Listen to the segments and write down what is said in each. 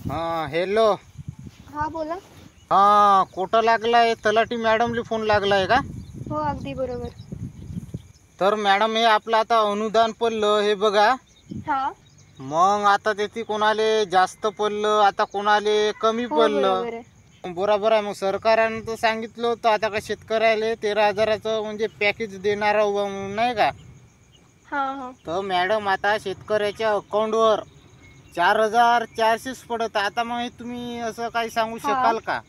हां हॅलो. हा बोला. हां कुठं लागलाय? तलाठी मॅडमला फोन लागलाय का? हो अगदी बरोबर. तर मॅडम हे आपलं आता अनुदान पडलं हे बघा. हा मग आता त्याची कोणाले जास्त पडलं, आता कोणाले कमी हो पडलं. बरोबर आहे. बरोबर आहे. मग सरकारनं तर सांगितलं होतं आता का शेतकऱ्याला 13,000चं म्हणजे पॅकेज देणार आहोत म्हणून, नाही का? हा हा तर मॅडम आता शेतकऱ्याच्या अकाउंटवर 4,400 पडत. आता मग हे तुम्ही असं काही सांगू हा शकाल का?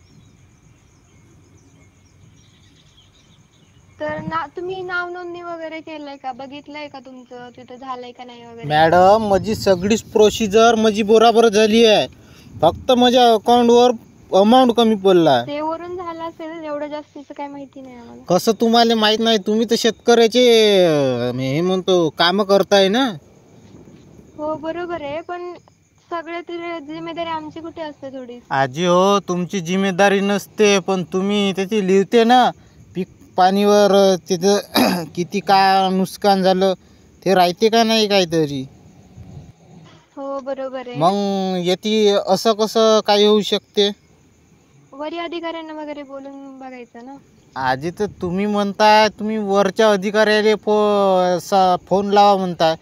तर तुम्ही नाव नोंदणी वगैरे केलंय का? बघितलंय का तुमचं तिथं झालंय का नाही वगैरे? मॅडम माझी सगळीच प्रोसिजर माझी बरोबर झाली आहे. फक्त माझ्या अकाउंटवर अमाऊंट कमी पडला. ते वरून झालं असेल, एवढं जास्तीचं काही माहिती नाही आम्हाला. कसं तुम्हाला माहित नाही? तुम्ही तर शेतकऱ्याचे हे म्हणतो काम करताय ना. हो बरोबर आहे, पण सगळे तरी जिम्मेदारी आमची कुठे असते थोडी? आजी हो, तुमची जिम्मेदारी नसते, पण तुम्ही त्याची लिहिते ना पीक पाणीवर तिथं किती काय नुकसान झालं ते राहते का नाही काहीतरी. हो बरोबर आहे. मग येते असं कसं काही होऊ शकते? वरील अधिकाऱ्यांना वगैरे बोलून बघायचं ना. आजी तर तुम्ही म्हणताय तुम्ही वरच्या अधिकाऱ्याला फोन लावा म्हणताय.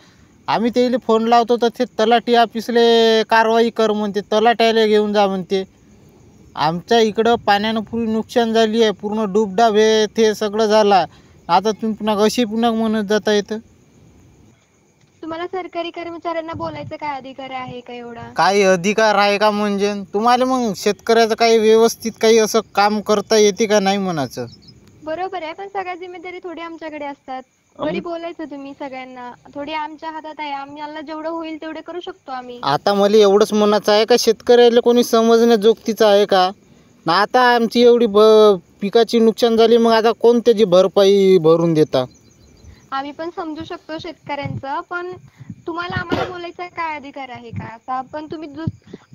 आम्ही त्याला फोन लावतो तर ते तलाठी ऑफिसले कारवाई कर म्हणते, तलाट्याला घेऊन जा म्हणते. आमच्या इकडं पाण्यानं पूर्ण नुकसान झाली आहे, पूर्ण डूबडाब हे ते सगळं झाला. आता तुम्ही पुन्हा अशी पुन्हा म्हणत जाता येतं. तुम्हाला सरकारी कर्मचाऱ्यांना बोलायचं काय अधिकार आहे का एवढा? काही अधिकार आहे का म्हणजे? तुम्हाला मग शेतकऱ्याचं काही व्यवस्थित काही असं काम करता येते का नाही म्हणायचं? बरोबर आहे, पण सगळ्या जिम्मेदारी थोडी आमच्याकडे असतात. घरी बोलायचं तुम्ही सगळ्यांना, थोडी आमच्या हातात आहे. आम्हाला जेवढं होईल तेवढे करू शकतो आम्ही. आता मला एवढंच म्हणायचं आहे का शेतकऱ्याला कोणी समजण्या जोगतीचं आहे का? ना आता आमची एवढी पिकाची नुकसान झाली, मग आता कोण त्याची भरपाई भरून देता? आम्ही पण समजू शकतो शेतकऱ्यांचं, पण तुम्हाला आम्हाला बोलायचा काय अधिकार आहे का? आता पण तुम्ही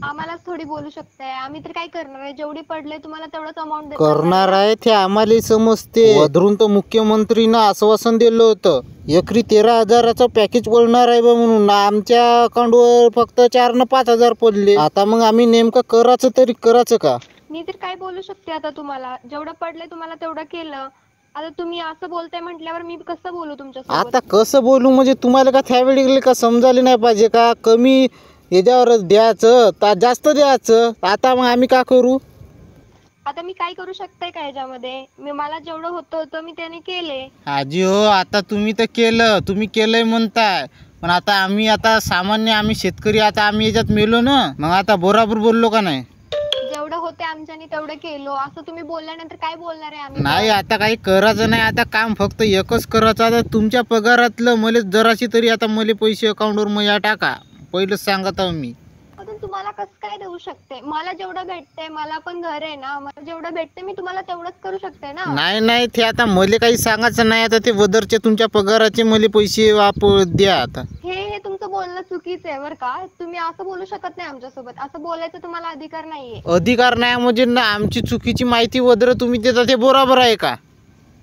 आम्हालाच थोडी बोलू शकताय. आम्ही तर काय करणार आहे? जेवढी पडले तुम्हाला तेवढंच अमाऊंट करणार आहे ते आम्हाला समजते. वधरून तर मुख्यमंत्रीनं आश्वासन दिलं होतं एकरी 13,000चं पॅकेज पडणार आहे बा म्हणून. आमच्या अकाउंटवर फक्त 4 न 5,000 पडले. आता मग आम्ही नेमकं करायचं तरी करायचं का? मी तर काय बोलू शकते आता तुम्हाला? जेवढं पडले तुम्हाला तेवढं केलं. आता तुम्ही असं बोलताय म्हटल्यावर मी कसं बोलू तुमच्यासोबत? आता कसं बोलू म्हणजे तुम्हाला का त्यावेळी का समजायला नाही पाहिजे का? कमी याच्यावरच द्यायचं तर जास्त द्यायचं. आता मग आम्ही का करू? आता मी काय करू शकते का याच्यामध्ये? मला जेवढं होतं मी त्याने केले. आजी हो, आता तुम्ही तर केलं, तुम्ही केलंय म्हणताय, पण आता आम्ही आता सामान्य आम्ही शेतकरी आता आम्ही याच्यात मेलो ना. मग आता बरोबर बोललो का नाही? जेवढं होते आमच्यानी तेवढं केलो असं तुम्ही बोलल्यानंतर काय बोलणार आहे आम्ही? नाही आता काही करायचं नाही. आता काम फक्त एकच करायचं. आता तुमच्या पगारातलं मला जराशी तरी आता मला पैसे अकाउंटवर मग टाका. पहिलंच सांगत आहो मी. पण तुम्हाला कसं काय देऊ शकते? मला जेवढं भेटतंय, मला पण घर आहे ना, मला जेवढं भेटते मी तुम्हाला तेवढंच करू शकते ना. नाही ते आता मला काही सांगायचं नाही. आता ते वदरचे तुमच्या पगाराचे मला पैसे द्या आता. हे तुमचं बोलणं चुकीचं आहे बरं का. तुम्ही असं बोलू शकत नाही आमच्यासोबत. असं बोलायचं तुम्हाला अधिकार नाहीये. अधिकार नाही म्हणजे ना आमची चुकीची माहिती वदर तुम्ही देता ते बरोबर आहे का?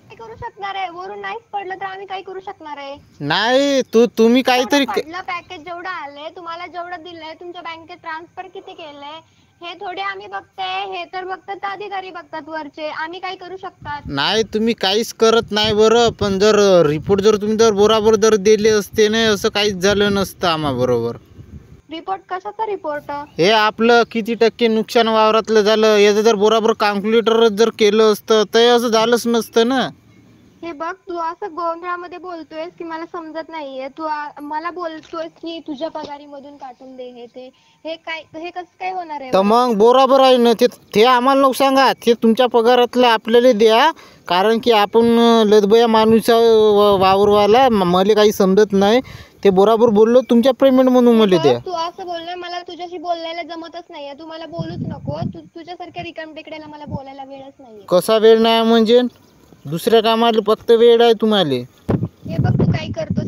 काय करू शकणार आहे? वरून नाहीच पडलं तर आम्ही काय करू शकणार आहे? नाही तुम्ही काहीतरी पडलं पॅकेज जेवढं आलंय, तुम्हाला जेवढं दिलंय, तुमच्या बँकेत ट्रान्सफर किती केलंय हे थोडे आम्ही बघताय. हे तर बघतात अधिकारी बघतात वरचे. आम्ही काय करू शकतात? नाही तुम्ही काहीच करत नाही बरं. पण जर रिपोर्ट जर तुम्ही जर बरोबर जर दिले असते नाही असं काहीच झालं नसतं आम्हा बरोबर. रिपोर्ट कशाचा रिपोर्ट? हे आपलं किती टक्के नुकसान वावरातलं झालं याचं जर बरोबर कॅल्क्युलेटर जर केलं असतं तर असं झालंच नसतं ना. हे बघ, तू असं गोंधळामध्ये बोलतोयस की मला समजत नाहीये. तू मला बोलतोयस की तुझ्या पगारीमधून काटून दे हे ते. हे कसं काय होणार आहे? तर मग बरोबर आहे ना ते आम्हाला नको सांगा. ते तुमच्या पगारातलं आपल्याला द्या. कारण की आपण लदबया माणूस वावरवाला मला काही समजत नाही. ते बरोबर बोललो तुमच्या पेमेंट म्हणून मला द्या. तू असं बोलणं मला तुझ्याशी बोलायला जमतच नाहीये. तू मला बोलूच नको. तुझ्यासारख्या रिकामटेकड्याला मला बोलायला वेळच नाहीये. कसा वेळ नाही म्हणजे? दुसऱ्या कामाला फक्त वेळ आहे तुम्हाला. हे बघ, तू काय करतोस